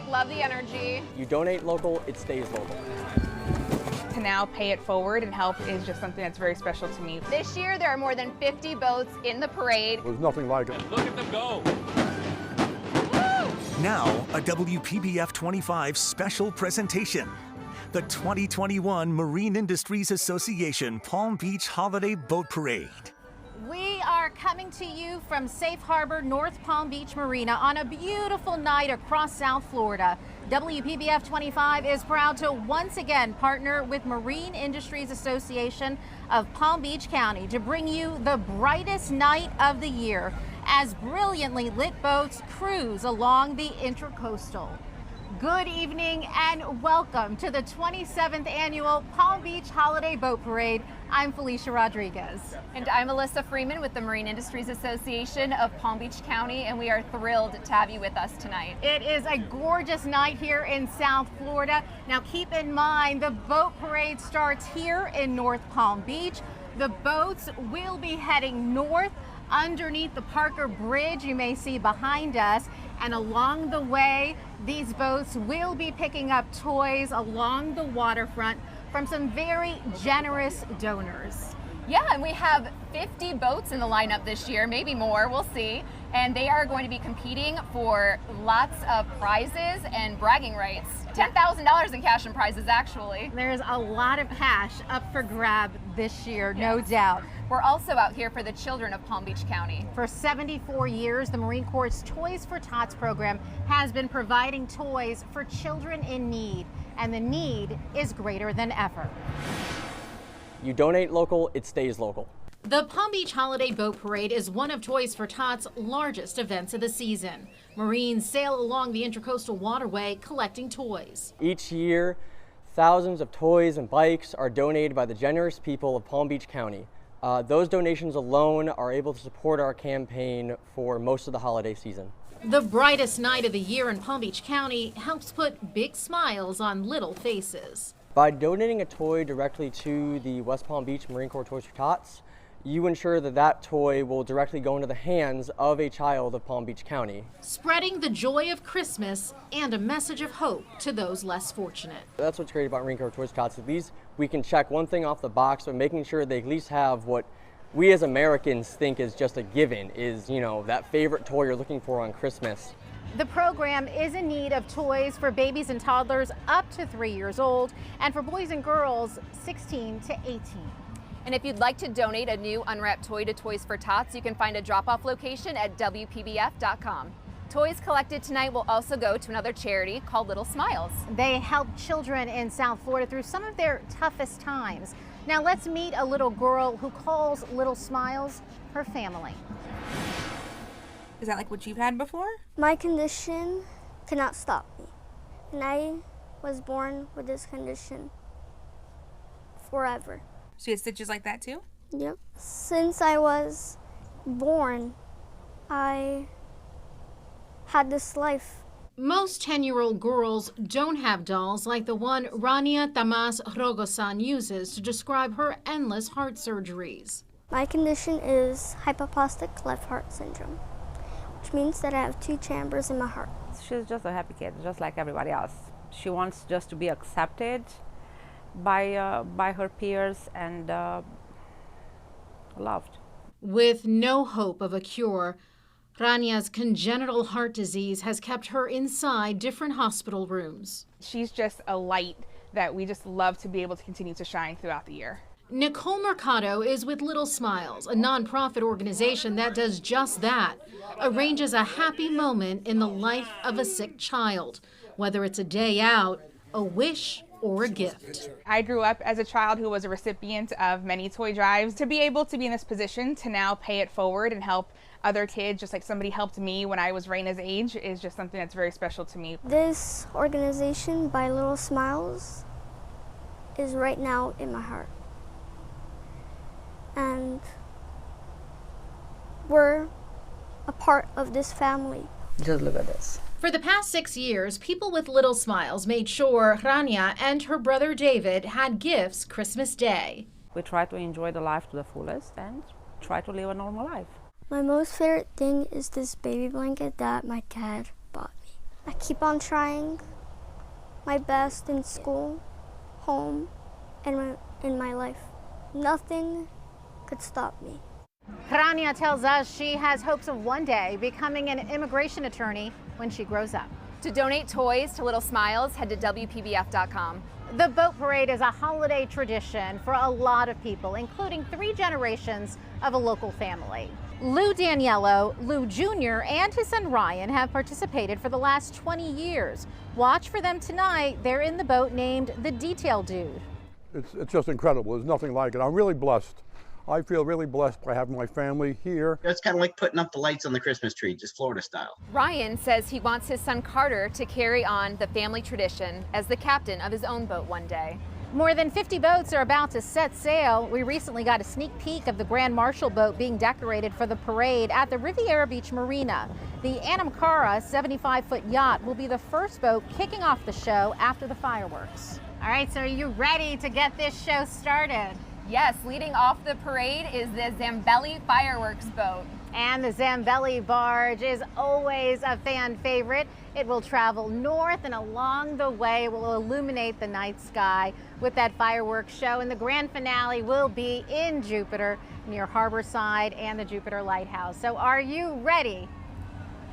music, love the energy. You donate local, it stays local. To now pay it forward and help is just something that's very special to me. This year, there are more than 50 boats in the parade. There's nothing like it. And look at them go. Now, a WPBF 25 special presentation. The 2021 Marine Industries Association Palm Beach Holiday Boat Parade. We are coming to you from Safe Harbor, North Palm Beach Marina on a beautiful night across South Florida. WPBF 25 is proud to once again partner with Marine Industries Association of Palm Beach County to bring you the brightest night of the year as brilliantly lit boats cruise along the Intracoastal. Good evening and welcome to the 27th annual Palm Beach Holiday Boat Parade. I'm Felicia Rodriguez. And I'm Alyssa Freeman with the Marine Industries Association of Palm Beach County, and we are thrilled to have you with us tonight. It is a gorgeous night here in South Florida. Now keep in mind, the boat parade starts here in North Palm Beach. The boats will be heading north underneath the Parker Bridge you may see behind us, and along the way these boats will be picking up toys along the waterfront from some very generous donors. Yeah, and we have 50 boats in the lineup this year, maybe more, we'll see. And they are going to be competing for lots of prizes and bragging rights. $10,000 in cash and prizes, actually. There's a lot of cash up for grab this year, no doubt. We're also out here for the children of Palm Beach County. For 74 years, the Marine Corps' Toys for Tots program has been providing toys for children in need, and the need is greater than ever. You donate local, it stays local. The Palm Beach Holiday Boat Parade is one of Toys for Tots' largest events of the season. Marines sail along the Intracoastal Waterway collecting toys. Each year, thousands of toys and bikes are donated by the generous people of Palm Beach County. Those donations alone are able to support our campaign for most of the holiday season. The brightest night of the year in Palm Beach County helps put big smiles on little faces. By donating a toy directly to the West Palm Beach Marine Corps Toys for Tots, you ensure that that toy will directly go into the hands of a child of Palm Beach County. Spreading the joy of Christmas and a message of hope to those less fortunate. That's what's great about Marine Corps Toys for Tots. At least we can check one thing off the box, but making sure they at least have what we as Americans think is just a given, is, you know, that favorite toy you're looking for on Christmas. The program is in need of toys for babies and toddlers up to 3 years old and for boys and girls 16 to 18. And if you'd like to donate a new unwrapped toy to Toys for Tots, you can find a drop-off location at WPBF.com. Toys collected tonight will also go to another charity called Little Smiles. They help children in South Florida through some of their toughest times. Now let's meet a little girl who calls Little Smiles her family. Is that like what you've had before? My condition cannot stop me, and I was born with this condition forever. So you had stitches like that too? Yep. Since I was born, I had this life. Most 10-year-old girls don't have dolls like the one Rania Tamas Rogosan uses to describe her endless heart surgeries. My condition is hypoplastic left heart syndrome, which means that I have 2 chambers in my heart. She's just a happy kid, just like everybody else. She wants just to be accepted by her peers and loved. With no hope of a cure, Rania's congenital heart disease has kept her inside different hospital rooms. She's just a light that we just love to be able to continue to shine throughout the year. Nicole Mercado is with Little Smiles, a nonprofit organization that does just that, arranges a happy moment in the life of a sick child, whether it's a day out, a wish, or a gift. I grew up as a child who was a recipient of many toy drives. To be able to be in this position to now pay it forward and help other kids, just like somebody helped me when I was Raina's age, is just something that's very special to me. This organization by Little Smiles is right now in my heart. And we're a part of this family. Just look at this. For the past 6 years, people with Little Smiles made sure Rania and her brother David had gifts Christmas Day. We try to enjoy the life to the fullest and try to live a normal life. My most favorite thing is this baby blanket that my dad bought me. I keep on trying my best in school, home, and in my life. Nothing could stop me. Rania tells us she has hopes of one day becoming an immigration attorney when she grows up. To donate toys to Little Smiles, head to WPBF.com. The boat parade is a holiday tradition for a lot of people, including 3 generations of a local family. Lou Daniello, Lou Jr., and his son Ryan have participated for the last 20 years. Watch for them tonight. They're in the boat named the Detail Dude. It's just incredible. There's nothing like it. I'm really blessed. I feel really blessed by having my family here. It's kind of like putting up the lights on the Christmas tree, just Florida style. Ryan says he wants his son Carter to carry on the family tradition as the captain of his own boat one day. More than 50 boats are about to set sail. We recently got a sneak peek of the Grand Marshal boat being decorated for the parade at the Riviera Beach Marina. The Anamcara 75-foot yacht will be the first boat kicking off the show after the fireworks. All right, so are you ready to get this show started? Yes, leading off the parade is the Zambelli fireworks boat. And the Zambelli barge is always a fan favorite. It will travel north and along the way will illuminate the night sky with that fireworks show. And the grand finale will be in Jupiter near Harborside and the Jupiter Lighthouse. So are you ready?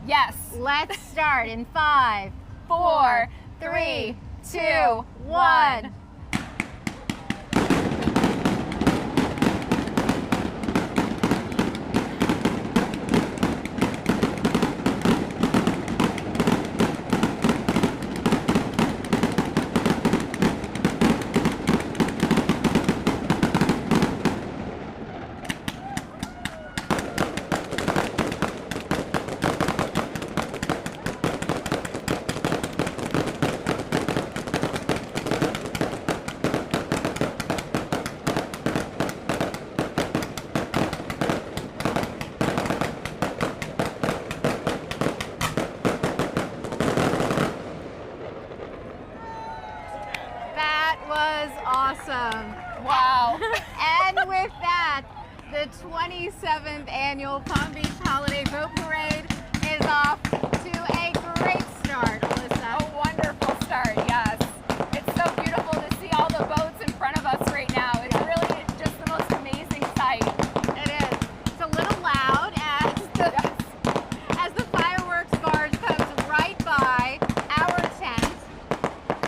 Yes. Let's start in 5, 4, 3, 2, 1. Awesome. Wow. And with that, the 27th annual Palm Beach Holiday Boat Parade is off to a great start, Alyssa. A wonderful start, yes. It's so beautiful to see all the boats in front of us right now. It's really just the most amazing sight. It is. It's a little loud as the fireworks barge comes right by our tent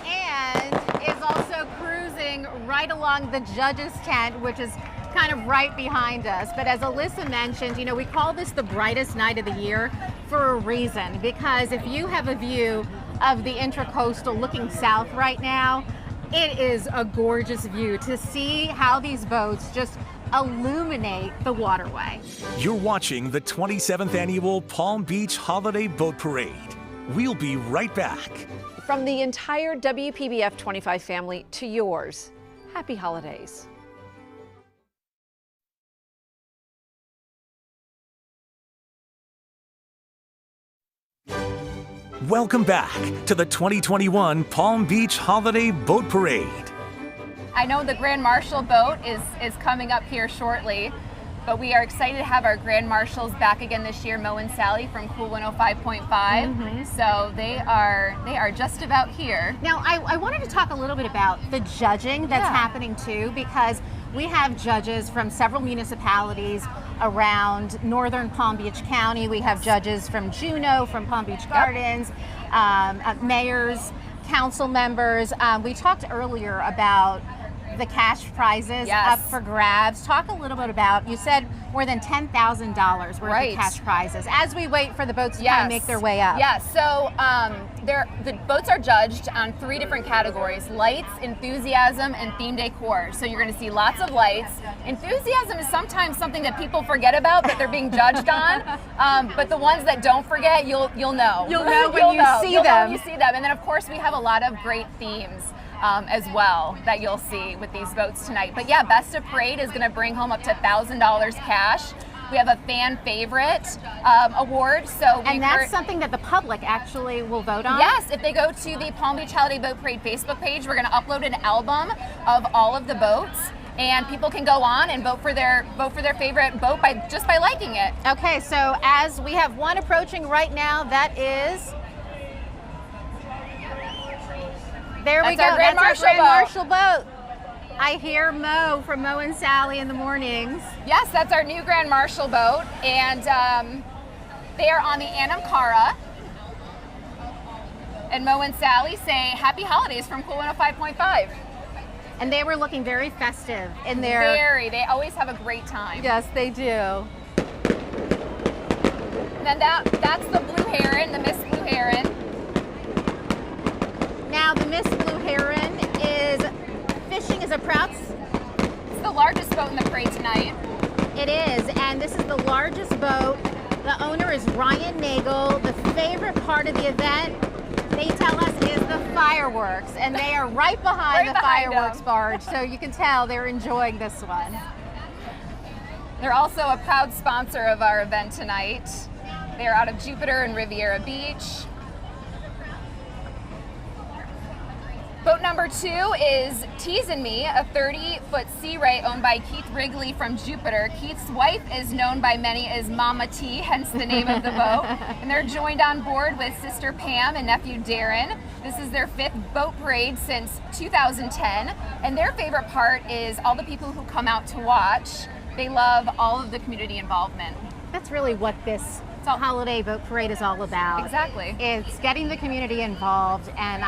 and is also cruising right along the judges' tent, which is kind of right behind us. But as Alyssa mentioned, you know, we call this the brightest night of the year for a reason, because if you have a view of the Intracoastal looking south right now, it is a gorgeous view to see how these boats just illuminate the waterway. You're watching the 27th annual Palm Beach Holiday Boat Parade. We'll be right back. From the entire WPBF 25 family to yours, happy holidays. Welcome back to the 2021 Palm Beach Holiday Boat Parade. I know the Grand Marshal boat is coming up here shortly, but we are excited to have our Grand Marshals back again this year, Mo and Sally from Cool 105.5. So they are just about here. Now, I wanted to talk a little bit about the judging that's happening too, because we have judges from several municipalities around northern Palm Beach County. We have judges from Juneau, from Palm Beach Gardens, mayors, council members. We talked earlier about the cash prizes up for grabs. Talk a little bit about, you said more than $10,000 worth of cash prizes as we wait for the boats to kind of make their way up. Yes, so the boats are judged on 3 different categories: lights, enthusiasm, and theme decor. So you're going to see lots of lights. Enthusiasm is sometimes something that people forget about that they're being judged on, but the ones that don't forget, you'll know. You'll know when you see them. When you see them. And then of course we have a lot of great themes as well that you'll see with these boats tonight. But yeah, Best of Parade is going to bring home up to $1,000 cash. We have a fan favorite award. And that's something that the public actually will vote on? Yes, if they go to the Palm Beach Holiday Boat Parade Facebook page, we're going to upload an album of all of the boats, and people can go on and vote for their favorite boat just by liking it. Okay, so as we have one approaching right now, that is There we That's go. our Grand That's Marshal our Grand boat. Marshal boat. I hear Mo from Mo and Sally in the mornings. Yes, that's our new Grand Marshal boat, and they are on the Anamcara. And Mo and Sally say happy holidays from Cool 105.5. And they were looking very festive in their... They always have a great time. Yes, they do. And then that's the Blue Heron, the Miss Blue Heron. Now the Miss Blue Heron is fishing as a proud... It's the largest boat in the parade tonight. It is, and this is the largest boat. The owner is Ryan Nagel. The favorite part of the event, they tell us, is the fireworks, and they are right behind the fireworks barge, so you can tell they're enjoying this one. They're also a proud sponsor of our event tonight. They're out of Jupiter and Riviera Beach. Boat number 2 is Teasin' Me, a 30-foot Sea Ray owned by Keith Wrigley from Jupiter. Keith's wife is known by many as Mama T, hence the name of the boat. And they're joined on board with sister Pam and nephew Darren. This is their 5th boat parade since 2010. And their favorite part is all the people who come out to watch. They love all of the community involvement. That's really what this holiday boat parade is all about. Exactly. It's getting the community involved, and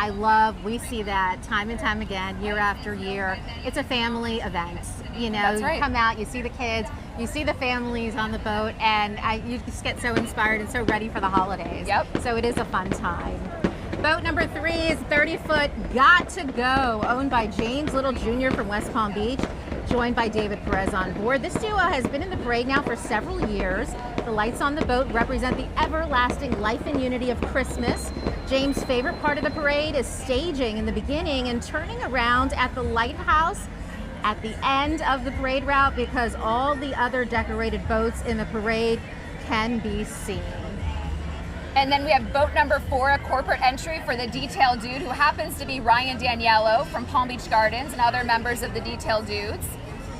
we see that time and time again, year after year. It's a family event. You know, That's right. You come out, you see the kids, you see the families on the boat, and you just get so inspired and so ready for the holidays. Yep. So it is a fun time. Boat number 3 is 30-foot Got to Go, owned by James Little Jr. from West Palm Beach, joined by David Perez on board. This duo has been in the parade now for several years. The lights on the boat represent the everlasting life and unity of Christmas. James' favorite part of the parade is staging in the beginning and turning around at the lighthouse at the end of the parade route, because all the other decorated boats in the parade can be seen. And then we have boat number 4, a corporate entry for the Detail Dude, who happens to be Ryan Daniello from Palm Beach Gardens and other members of the Detail Dudes.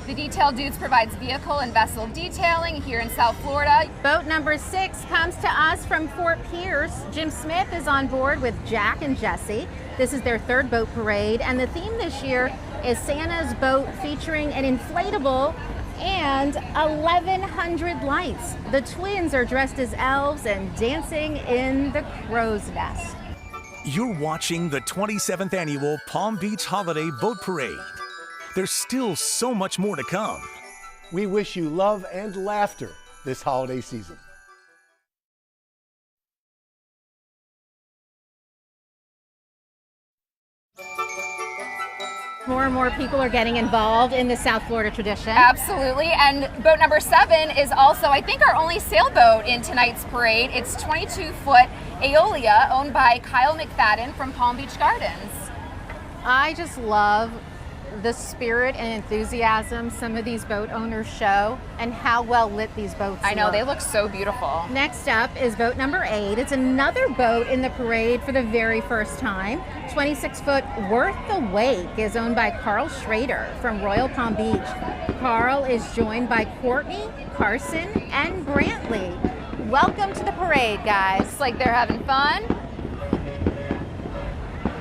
The Detail Dudes provides vehicle and vessel detailing here in South Florida. Boat number 6 comes to us from Fort Pierce. Jim Smith is on board with Jack and Jesse. This is their 3rd boat parade, and the theme this year is Santa's boat, featuring an inflatable and 1,100 lights. The twins are dressed as elves and dancing in the crow's nest. You're watching the 27th annual Palm Beach Holiday Boat Parade. There's still so much more to come. We wish you love and laughter this holiday season. More and more people are getting involved in the South Florida tradition. Absolutely, and boat number 7 is also, I think, our only sailboat in tonight's parade. It's 22-foot Aeolia, owned by Kyle McFadden from Palm Beach Gardens. I just love the spirit and enthusiasm some of these boat owners show, and how well lit these boats I know, look. they look so beautiful. Next up is boat number 8. It's another boat in the parade for the very first time. 26-foot Worth the Wake is owned by Carl Schrader from Royal Palm Beach. Carl is joined by Courtney, Carson, and Brantley. Welcome to the parade, guys. It's like they're having fun.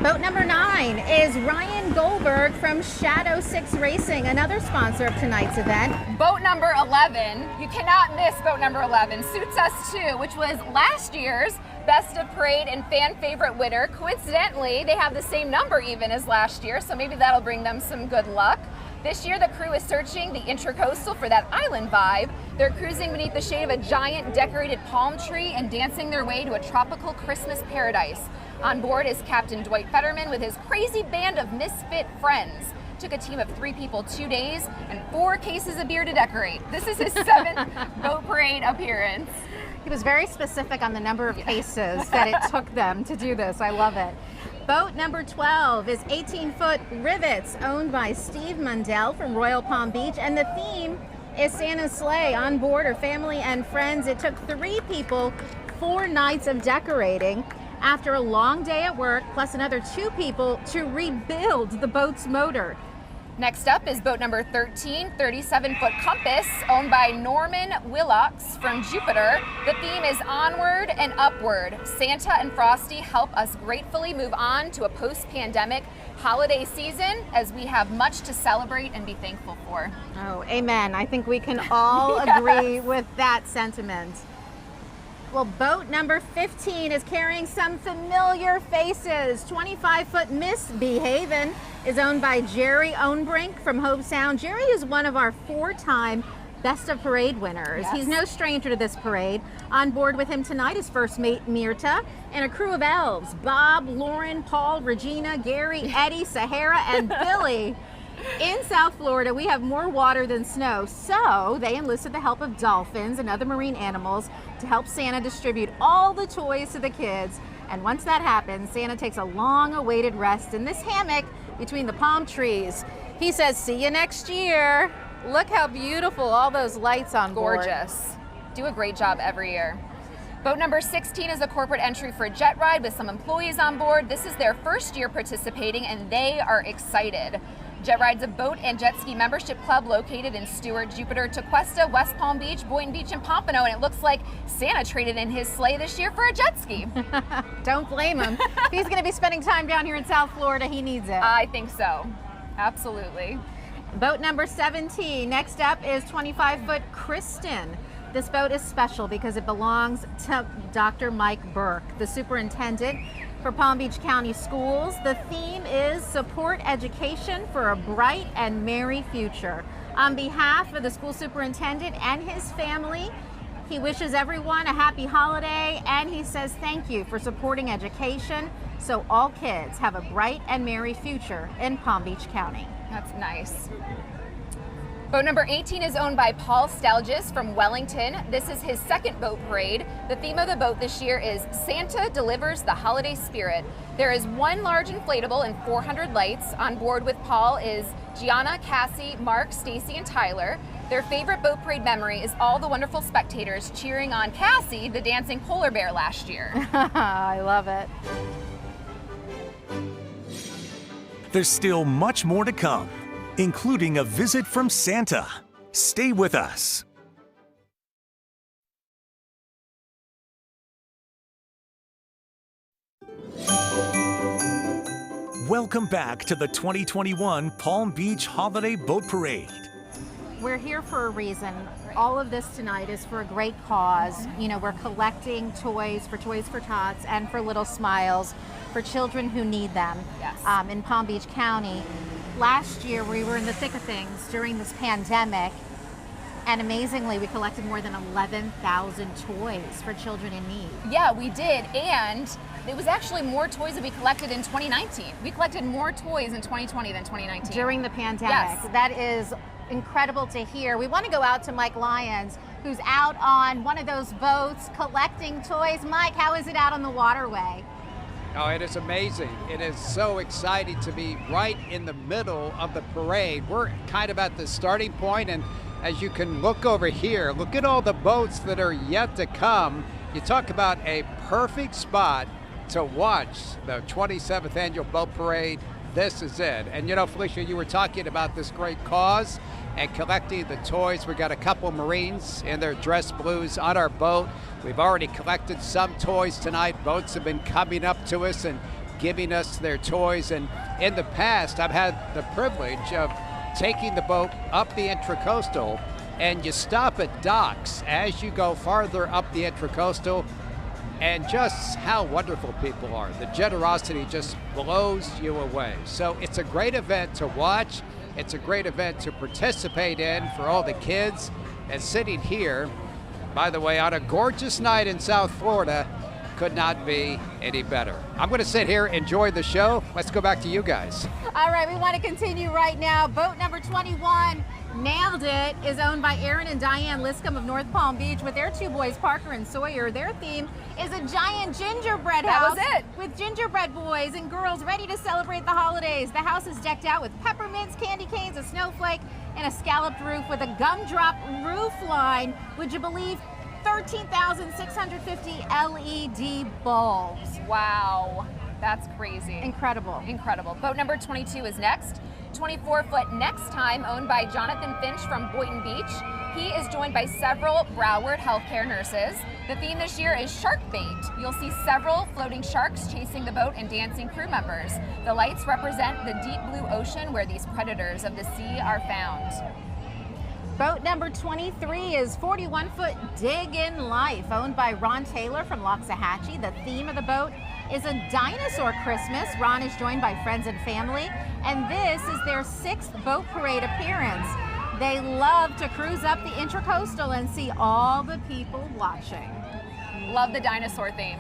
Boat number 9 is Ryan Goldberg from Shadow 6 Racing, another sponsor of tonight's event. Boat number 11, you cannot miss boat number 11, Suits Us Too, which was last year's Best of Parade and fan favorite winner. Coincidentally, they have the same number even as last year, so maybe that'll bring them some good luck. This year, the crew is searching the Intracoastal for that island vibe. They're cruising beneath the shade of a giant decorated palm tree and dancing their way to a tropical Christmas paradise. On board is Captain Dwight Fetterman with his crazy band of misfit friends. Took a team of 3 people 2 days and 4 cases of beer to decorate. This is his 7th boat parade appearance. He was very specific on the number of cases that it took them to do this. I love it. Boat number 12 is 18-foot Rivets, owned by Steve Mundell from Royal Palm Beach, and the theme is Santa's sleigh. On board are family and friends. It took 3 people 4 nights of decorating after a long day at work, plus another 2 people to rebuild the boat's motor. Next up is boat number 13, 37-foot Compass, owned by Norman Willocks from Jupiter. The theme is onward and upward. Santa and Frosty help us gratefully move on to a post-pandemic holiday season as we have much to celebrate and be thankful for. Oh, amen. I think we can all agree with that sentiment. Well, boat number 15 is carrying some familiar faces. 25-foot Misbehavin' is owned by Jerry Ownbrink from Hobe Sound. Jerry is one of our 4-time Best of Parade winners. Yes. He's no stranger to this parade. On board with him tonight is first mate Mirta and a crew of elves: Bob, Lauren, Paul, Regina, Gary, Eddie, Sahara, and Billy. In South Florida, we have more water than snow, so they enlisted the help of dolphins and other marine animals to help Santa distribute all the toys to the kids. And once that happens, Santa takes a long-awaited rest in this hammock between the palm trees. He says, "See you next year." Look how beautiful all those lights on board. Gorgeous. Do a great job every year. Boat number 16 is a corporate entry for Jet Ride with some employees on board. This is their first year participating and they are excited. Jet Ride's a boat and jet ski membership club located in Stewart, Jupiter, Tequesta, West Palm Beach, Boynton Beach, and Pompano, and it looks like Santa traded in his sleigh this year for a jet ski. Don't blame him. If he's going to be spending time down here in South Florida, he needs it. I think so. Absolutely. Boat number 17. Next up is 25-foot Kristen. This boat is special because it belongs to Dr. Mike Burke, the superintendent for Palm Beach County Schools. The theme is support education for a bright and merry future. On behalf of the school superintendent and his family, he wishes everyone a happy holiday and he says thank you for supporting education so all kids have a bright and merry future in Palm Beach County. That's nice. Boat number 18 is owned by Paul Stalgis from Wellington. This is his second boat parade. The theme of the boat this year is Santa Delivers the Holiday Spirit. There is one large inflatable and 400 lights. On board with Paul is Gianna, Cassie, Mark, Stacy, and Tyler. Their favorite boat parade memory is all the wonderful spectators cheering on Cassie, the dancing polar bear, last year. I love it. There's still much more to come, including a visit from Santa. Stay with us. Welcome back to the 2021 Palm Beach Holiday Boat Parade. We're here for a reason. All of this tonight is for a great cause. You know, we're collecting toys for Tots and for Little Smiles for children who need them. Yes. In Palm Beach County. Last year, we were in the thick of things during this pandemic, and amazingly, we collected more than 11,000 toys for children in need. Yeah, we did, and it was actually more toys that we collected in 2019. We collected more toys in 2020 than 2019. During the pandemic. Yes. That is incredible to hear. We want to go out to Mike Lyons, who's out on one of those boats collecting toys. Mike, how is it out on the waterway? Oh, it is amazing. It is so exciting to be right in the middle of the parade. We're kind of at the starting point, and as you can look over here, look at all the boats that are yet to come. You talk about a perfect spot to watch the 27th Annual Boat Parade. This is it. And you know, Felicia, you were talking about this great cause and collecting the toys. We got a couple Marines in their dress blues on our boat. We've already collected some toys tonight. Boats have been coming up to us and giving us their toys. And in the past, I've had the privilege of taking the boat up the Intracoastal, and you stop at docks as you go farther up the Intracoastal, and just how wonderful people are. The generosity just blows you away. So it's a great event to watch. It's a great event to participate in for all the kids. And sitting here, by the way, on a gorgeous night in South Florida, could not be any better. I'm going to sit here, enjoy the show. Let's go back to you guys. All right, we want to continue right now. Boat number 21, Nailed It, is owned by Aaron and Diane Liscombe of North Palm Beach with their two boys, Parker and Sawyer. Their theme is a giant gingerbread house. That was it. With gingerbread boys and girls ready to celebrate the holidays. The house is decked out with peppermints, candy canes, a snowflake, and a scalloped roof with a gumdrop roof line. Would you believe 13,650 LED bulbs. Wow, that's crazy. Incredible. Incredible. Boat number 22 is next. 24-foot Next Time, owned by Jonathan Finch from Boynton Beach. He is joined by several Broward healthcare nurses. The theme this year is shark bait. You'll see several floating sharks chasing the boat and dancing crew members. The lights represent the deep blue ocean where these predators of the sea are found. Boat number 23 is 41-foot Dig in Life, owned by Ron Taylor from Loxahatchee. The theme of the boat is a dinosaur Christmas. Ron is joined by friends and family, and this is their 6th boat parade appearance. They love to cruise up the Intracoastal and see all the people watching. Love the dinosaur theme.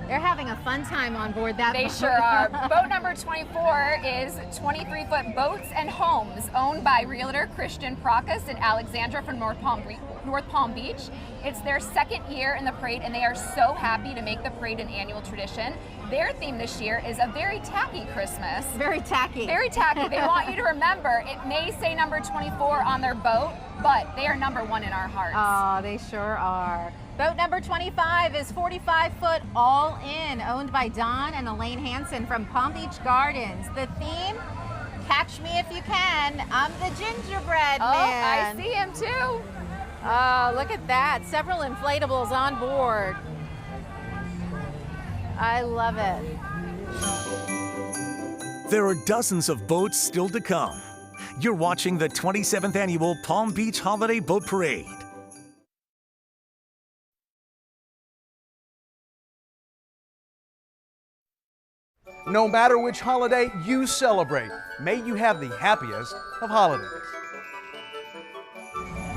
They're having a fun time on board that They boat. sure are. Boat number 24 is 23-foot Boats and Homes, owned by realtor Christian Prokis and Alexandra from North Palm Beach. It's their 2nd year in the parade, and they are so happy to make the parade an annual tradition. Their theme this year is a very tacky Christmas. Very tacky. Very tacky. They want you to remember, it may say number 24 on their boat, but they are number 1 in our hearts. Oh, they sure are. Boat number 25 is 45-foot All In, owned by Don and Elaine Hansen from Palm Beach Gardens. The theme, catch me if you can. I'm the gingerbread man. I see him too. Oh, look at that. Several inflatables on board. I love it. There are dozens of boats still to come. You're watching the 27th Annual Palm Beach Holiday Boat Parade. No matter which holiday you celebrate, may you have the happiest of holidays.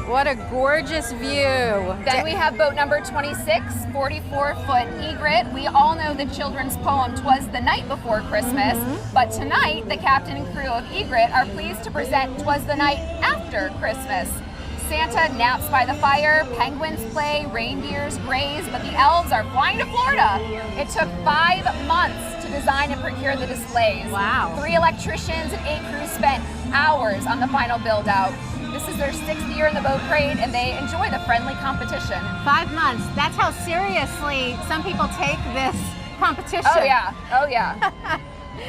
What a gorgeous view. Then we have boat number 26, 44-foot Egret. We all know the children's poem, "'Twas the Night Before Christmas," but tonight the captain and crew of Egret are pleased to present "'Twas the Night After Christmas." Santa naps by the fire, penguins play, reindeers graze, but the elves are flying to Florida. It took 5 months to design and procure the displays. Wow. 3 electricians and 8 crews spent hours on the final build out. This is their 6th year in the boat parade, and they enjoy the friendly competition. 5 months. That's how seriously some people take this competition. Oh yeah, oh yeah.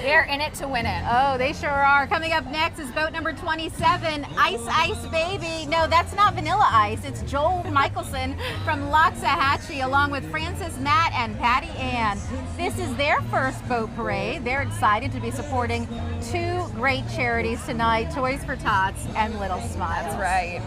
They're in it to win it. Oh, they sure are. Coming up next is boat number 27, Ice Ice Baby. No, that's not Vanilla Ice. It's Joel Michelson from Loxahatchee, along with Francis, Matt, and Patty Ann. This is their first boat parade. They're excited to be supporting 2 great charities tonight, Toys for Tots and Little Smiles. That's right.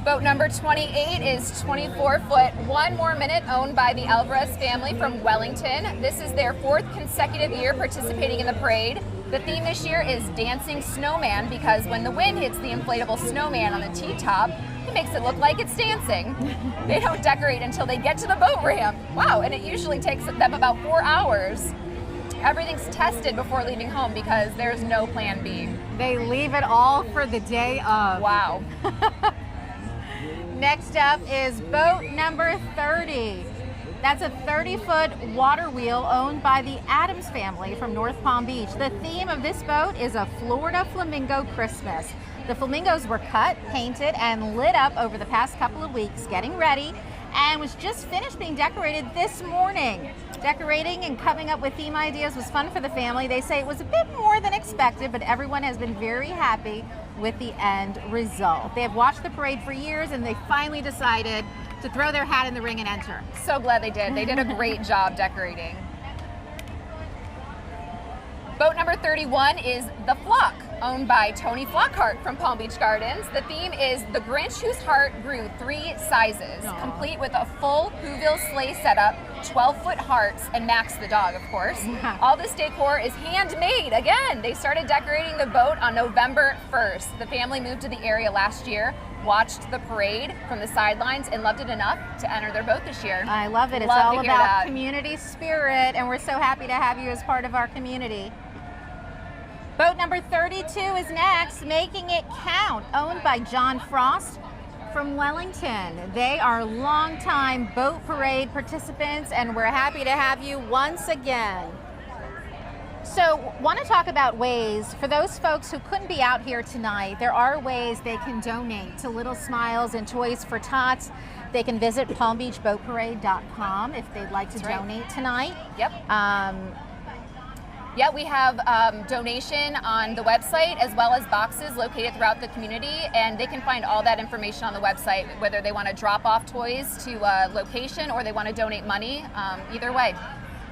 Boat number 28 is 24-foot, 1 More Minute, owned by the Alvarez family from Wellington. This is their 4th consecutive year participating in the parade. The theme this year is Dancing Snowman, because when the wind hits the inflatable snowman on the T-top, it makes it look like it's dancing. They don't decorate until they get to the boat ramp. Wow, and it usually takes them about 4 hours. Everything's tested before leaving home because there's no plan B. They leave it all for the day of. Wow. Next up is boat number 30. That's a 30-foot water wheel owned by the Adams family from North Palm Beach. The theme of this boat is a Florida Flamingo Christmas. The flamingos were cut, painted, and lit up over the past couple of weeks, getting ready, and was just finished being decorated this morning. Decorating and coming up with theme ideas was fun for the family. They say it was a bit more than expected, but everyone has been very happy with the end result. They have watched the parade for years, and they finally decided to throw their hat in the ring and enter. So glad they did. They did a great job decorating. Boat number 31 is The Flock, owned by Tony Flockhart from Palm Beach Gardens. The theme is The Grinch Whose Heart Grew 3 Sizes, complete with a full Whoville sleigh setup, 12-foot hearts, and Max the dog, of course. All this decor is handmade. Again, they started decorating the boat on November 1st. The family moved to the area last year, watched the parade from the sidelines, and loved it enough to enter their boat this year. I love it. It's Love all to hear about that. community spirit, and we're so happy to have you as part of our community. Boat number 32 is next, Making It Count, owned by John Frost from Wellington. They are longtime boat parade participants, and we're happy to have you once again. So, want to talk about ways, for those folks who couldn't be out here tonight, there are ways they can donate to Little Smiles and Toys for Tots. They can visit palmbeachboatparade.com if they'd like to donate tonight. Yep. Yeah, we have donation on the website as well as boxes located throughout the community, and they can find all that information on the website, whether they want to drop off toys to a location or they want to donate money. Either way,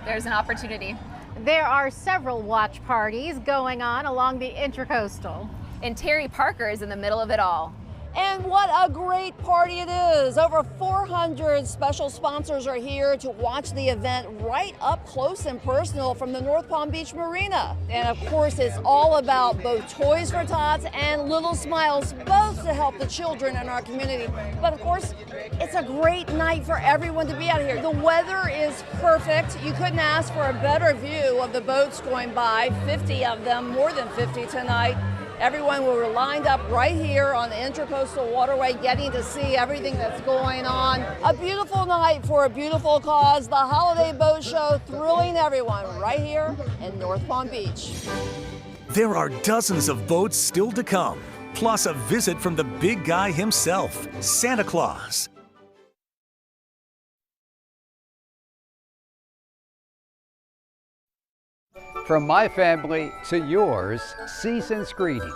there's an opportunity. There are several watch parties going on along the Intracoastal. And Terry Parker is in the middle of it all. And what a great party it is. Over 400 special sponsors are here to watch the event right up close and personal from the North Palm Beach Marina. And of course, it's all about both Toys for Tots and Little Smiles, both to help the children in our community. But of course, it's a great night for everyone to be out here. The weather is perfect. You couldn't ask for a better view of the boats going by, 50 of them, more than 50 tonight. Everyone were lined up right here on the Intracoastal Waterway, getting to see everything that's going on. A beautiful night for a beautiful cause. The Holiday Boat Show, thrilling everyone right here in North Palm Beach. There are dozens of boats still to come, plus a visit from the big guy himself, Santa Claus. From my family to yours, season's greetings.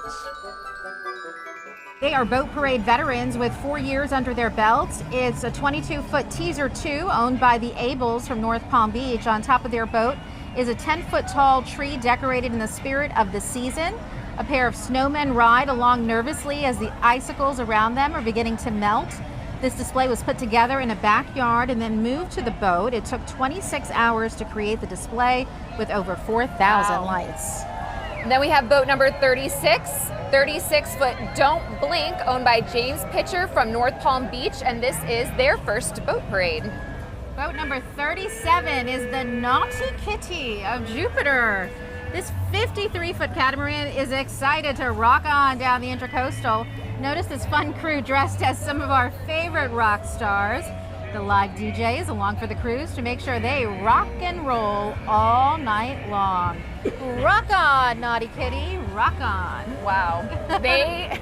They are Boat Parade veterans with 4 years under their belts. It's a 22-foot Teaser 2 owned by the Ables from North Palm Beach. On top of their boat is a 10-foot tall tree decorated in the spirit of the season. A pair of snowmen ride along nervously as the icicles around them are beginning to melt. This display was put together in a backyard and then moved to the boat. It took 26 hours to create the display with over 4,000 lights. And then we have boat number 36, 36-foot Don't Blink, owned by James Pitcher from North Palm Beach, and this is their first boat parade. Boat number 37 is the Naughty Kitty of Jupiter. This 53-foot catamaran is excited to rock on down the Intracoastal. Notice this fun crew dressed as some of our favorite rock stars. The live DJs along for the cruise to make sure they rock and roll all night long. Rock on, Naughty Kitty, rock on. Wow. They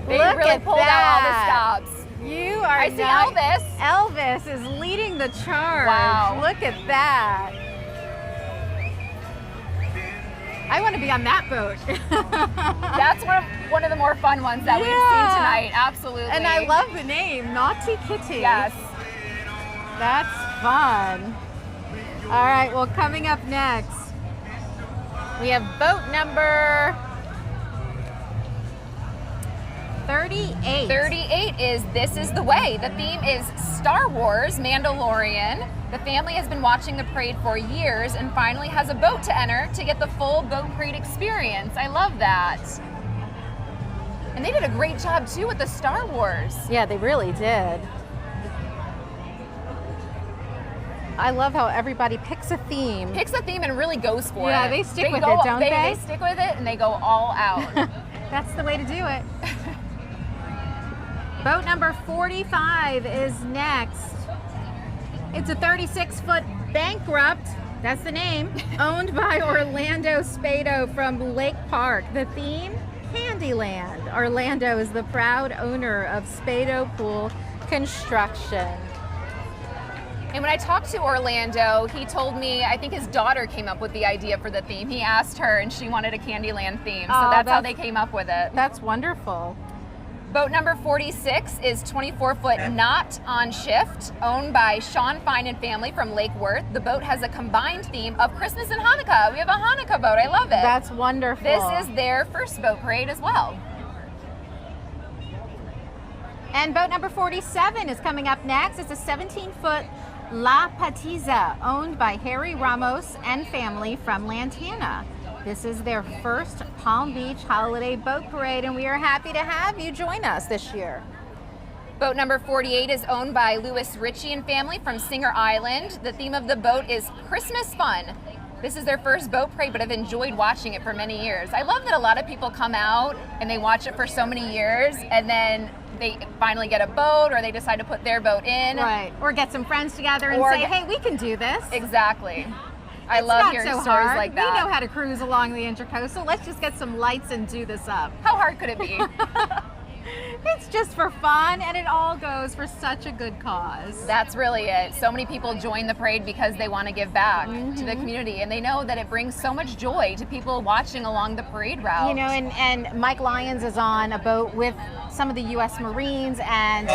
Look really at pulled that. out all the stops. You are I see not- Elvis. Elvis is leading the charge. Wow. Look at that. I want to be on that boat. That's one of the more fun ones that we've seen tonight. Absolutely. And I love the name, Naughty Kitty. Yes. That's fun. All right, well, coming up next, we have boat number 38. 38 is This Is the Way. The theme is Star Wars Mandalorian. The family has been watching the parade for years and finally has a boat to enter to get the full boat parade experience. I love that. And they did a great job too with the Star Wars. Yeah, they really did. I love how everybody picks a theme. Picks a theme and really goes for it. Yeah, they stick with it, don't they? They stick with it and they go all out. That's the way to do it. Boat number 45 is next. It's a 36-foot Bankrupt, that's the name, owned by Orlando Spado from Lake Park. The theme, Candyland. Orlando is the proud owner of Spado Pool Construction. And when I talked to Orlando, he told me, I think his daughter came up with the idea for the theme. He asked her and she wanted a Candyland theme. So that's how they came up with it. That's wonderful. Boat number 46 is 24-foot Not on Shift, owned by Sean Fine and family from Lake Worth. The boat has a combined theme of Christmas and Hanukkah. We have a Hanukkah boat. I love it. That's wonderful. This is their first boat parade as well. And boat number 47 is coming up next. It's a 17-foot La Patiza, owned by Harry Ramos and family from Lantana. This is their first Palm Beach Holiday Boat Parade, and we are happy to have you join us this year. Boat number 48 is owned by Louis Ritchie and family from Singer Island. The theme of the boat is Christmas fun. This is their first boat parade, but I've enjoyed watching it for many years. I love that a lot of people come out and they watch it for so many years, and then they finally get a boat or they decide to put their boat in. Right, or get some friends together and say, hey, we can do this. Exactly. I love hearing stories like that. We know how to cruise along the Intracoastal. Let's just get some lights and do this up. How hard could it be? it's just for fun, and it all goes for such a good cause. That's really it. So many people join the parade because they want to give back to the community, and they know that it brings so much joy to people watching along the parade route. You know, and Mike Lyons is on a boat with some of the U.S. Marines, and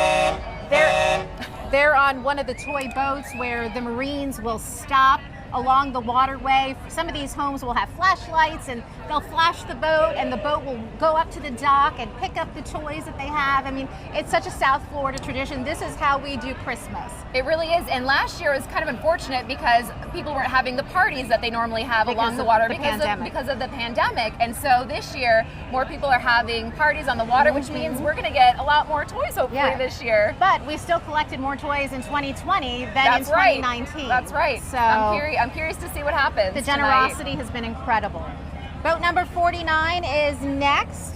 they're on one of the toy boats where the Marines will stop along the waterway. Some of these homes will have flashlights, and they'll flash the boat, and the boat will go up to the dock and pick up the toys that they have. I mean, it's such a South Florida tradition. This is how we do Christmas. It really is. And last year was kind of unfortunate because people weren't having the parties that they normally have along the water because of the pandemic. And so this year, more people are having parties on the water, which means we're going to get a lot more toys hopefully this year. But we still collected more toys in 2020 than in 2019. That's right. So I'm curious to see what happens. The generosity has been incredible. Boat number 49 is next.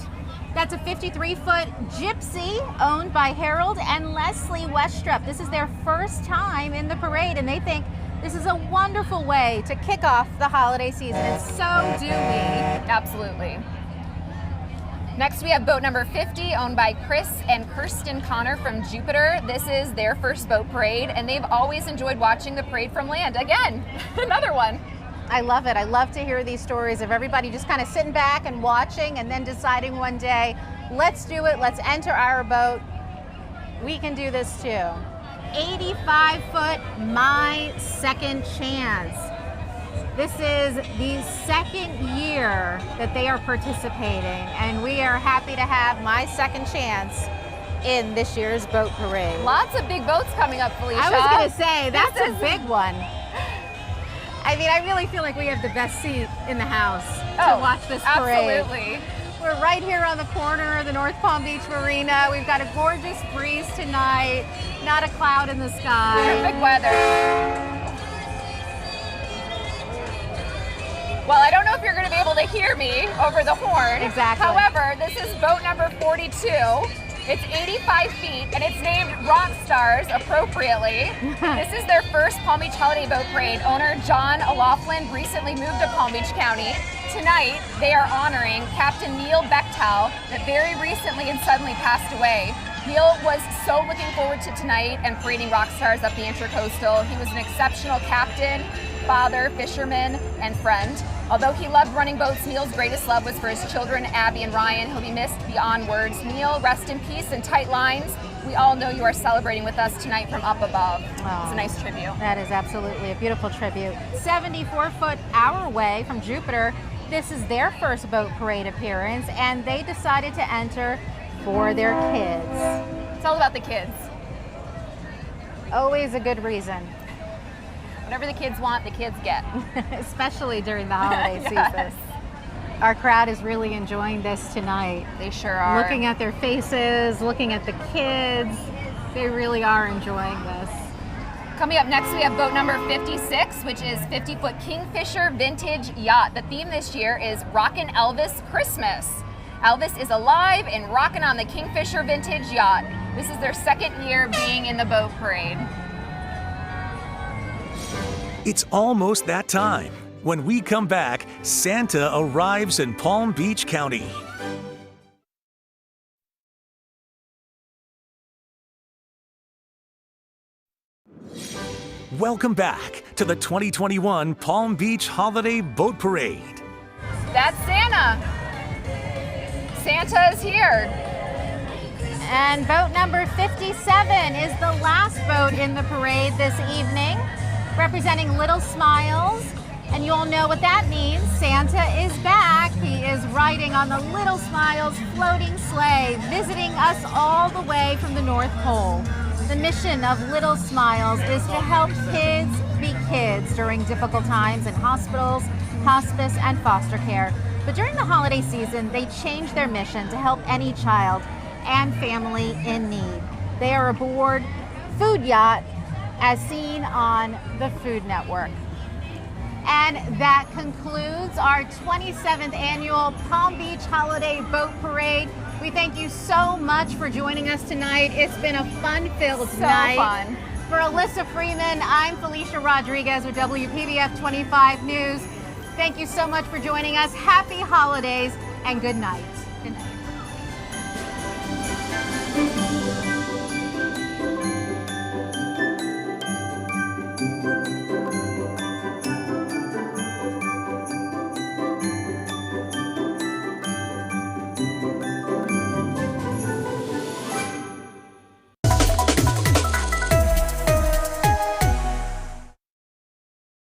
That's a 53-foot Gypsy owned by Harold and Leslie Westrup. This is their first time in the parade, and they think this is a wonderful way to kick off the holiday season, and so do we. Absolutely. Next, we have boat number 50, owned by Chris and Kirsten Connor from Jupiter. This is their first boat parade, and they've always enjoyed watching the parade from land. Again, another one. I love it. I love to hear these stories of everybody just kind of sitting back and watching and then deciding one day, let's do it, let's enter our boat. We can do this too. 85-foot My Second Chance. This is the second year that they are participating, and we are happy to have My Second Chance in this year's boat parade. Lots of big boats coming up, Felicia. I was going to say, that's a big one. I mean, I really feel like we have the best seat in the house to watch this parade. Absolutely. We're right here on the corner of the North Palm Beach Marina. We've got a gorgeous breeze tonight, not a cloud in the sky. Perfect weather. Well, I don't know if you're going to be able to hear me over the horn. Exactly. However, this is boat number 42. It's 85 feet, and it's named Rock Stars appropriately. This is their first Palm Beach Holiday Boat Parade. Owner John O'Loughlin recently moved to Palm Beach County. Tonight, they are honoring Captain Neil Bechtel that very recently and suddenly passed away. Neil was so looking forward to tonight and parading Rock Stars up the Intracoastal. He was an exceptional captain, father, fisherman, and friend. Although he loved running boats, Neil's greatest love was for his children, Abby and Ryan. He'll be missed beyond words. Neil, rest in peace and tight lines. We all know you are celebrating with us tonight from up above. Oh, it's a nice tribute. That is absolutely a beautiful tribute. 74-foot our way from Jupiter. This is their first boat parade appearance, and they decided to enter for their kids. It's all about the kids. Always a good reason. Whatever the kids want, the kids get. Especially during the holiday season. Our crowd is really enjoying this tonight. They sure are. Looking at their faces, looking at the kids, they really are enjoying this. Coming up next, we have boat number 56, which is 50-foot Kingfisher Vintage Yacht. The theme this year is Rockin' Elvis Christmas. Elvis is alive and rocking on the Kingfisher Vintage Yacht. This is their second year being in the boat parade. It's almost that time. When we come back, Santa arrives in Palm Beach County. Welcome back to the 2021 Palm Beach Holiday Boat Parade. That's Santa. Santa is here. And boat number 57 is the last boat in the parade this evening, representing Little Smiles. And you all know what that means. Santa is back. He is riding on the Little Smiles floating sleigh, visiting us all the way from the North Pole. The mission of Little Smiles is to help kids be kids during difficult times in hospitals, hospice, and foster care. But during the holiday season, they change their mission to help any child and family in need. They are aboard Food Yacht, as seen on the Food Network. And that concludes our 27th annual Palm Beach Holiday Boat Parade. We thank you so much for joining us tonight. It's been a fun-filled night. So fun. For Alyssa Freeman, I'm Felicia Rodriguez with WPBF 25 News. Thank you so much for joining us. Happy holidays and good night.